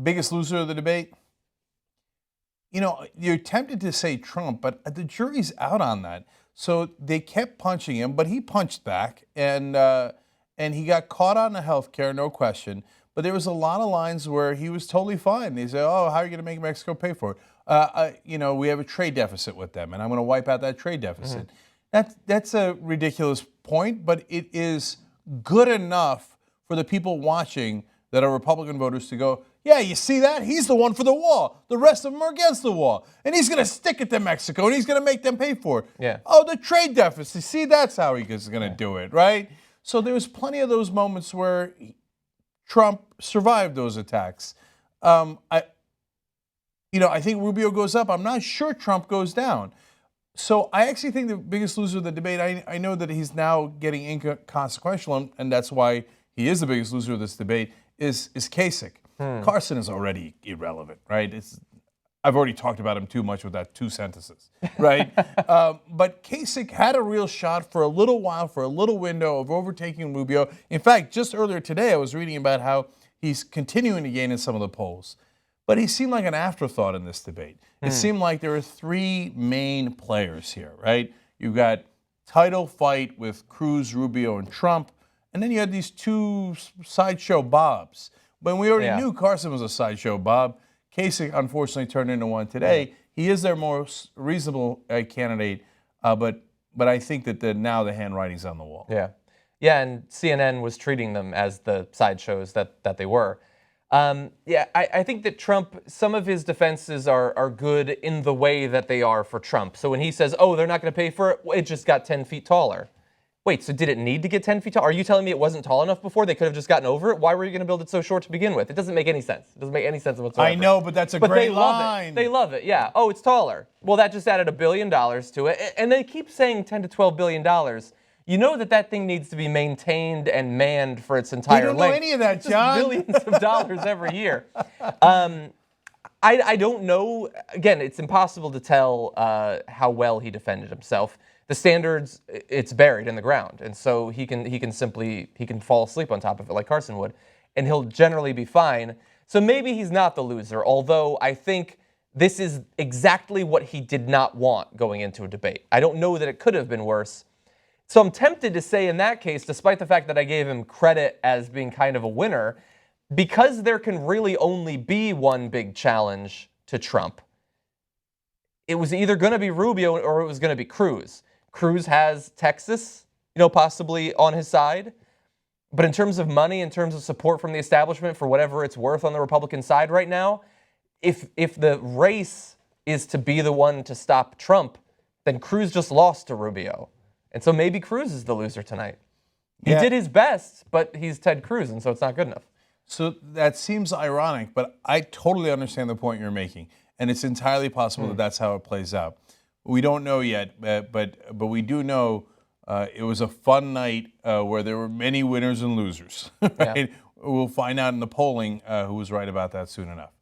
biggest loser of the debate? You know, you're tempted to say Trump, but the jury's out on that. So they kept punching him, but he punched back, and he got caught on the health care, no question. But there was a lot of lines where he was totally fine. They said, "Oh, how are you going to make Mexico pay for it? You know, we have a trade deficit with them, and I'm going to wipe out that trade deficit." That's a ridiculous point, but it is good enough for the people watching that are Republican voters to go, "Yeah, you see that? He's the one for the wall. The rest of them are against the wall. And he's going to stick it to Mexico, and he's going to make them pay for it." Yeah. Oh, the trade deficit. See, that's how he's going to do it, right? So there was plenty of those moments where Trump survived those attacks. I think Rubio goes up. I'm not sure Trump goes down. So I actually think the biggest loser of the debate, I know that he's now getting inconsequential, and that's why he is the biggest loser of this debate, is Kasich. Carson is already irrelevant, right? I've already talked about him too much with that 2 sentences, right? But Kasich had a real shot for a little while, for a little window of overtaking Rubio. In fact, just earlier today, I was reading about how he's continuing to gain in some of the polls. But he seemed like an afterthought in this debate. It seemed like there are 3 main players here, right? You've got title fight with Cruz, Rubio, and Trump, and then you had these 2 sideshow Bobs. But we already knew Carson was a sideshow Bob. Kasich, unfortunately, turned into one today. He is their most reasonable candidate, but I think that now the handwriting's on the wall. Yeah, and CNN was treating them as the sideshows that they were. I think that Trump, some of his defenses are good in the way that they are for Trump. So when he says, "Oh, they're not going to pay for it," it just got 10 feet taller. Wait, so did it need to get 10 feet tall? Are you telling me it wasn't tall enough before? They could have just gotten over it? Why were you going to build it so short to begin with? It doesn't make any sense. It doesn't make any sense whatsoever. I know, but that's a great line. They love it, yeah. Oh, it's taller. Well, that just added $1 billion to it. And they keep saying $10 to $12 billion. You know that thing needs to be maintained and manned for its entire length. You don't know any of that, John. Billions of dollars every year. I don't know. Again, it's impossible to tell how well he defended himself. The standards, it's buried in the ground, and so he can fall asleep on top of it like Carson would, and he'll generally be fine. So maybe he's not the loser, although I think this is exactly what he did not want going into a debate. I don't know that it could have been worse. So I'm tempted to say in that case, despite the fact that I gave him credit as being kind of a winner, because there can really only be one big challenge to Trump, it was either going to be Rubio or it was going to be Cruz. Cruz has Texas, possibly on his side. But in terms of money, in terms of support from the establishment for whatever it's worth on the Republican side right now, if the race is to be the one to stop Trump, then Cruz just lost to Rubio. And so maybe Cruz is the loser tonight. He did his best, but he's Ted Cruz, and so it's not good enough. So that seems ironic, but I totally understand the point you're making. And it's entirely possible that that's how it plays out. We don't know yet, but we do know it was a fun night where there were many winners and losers. Right? We'll find out in the polling who was right about that soon enough.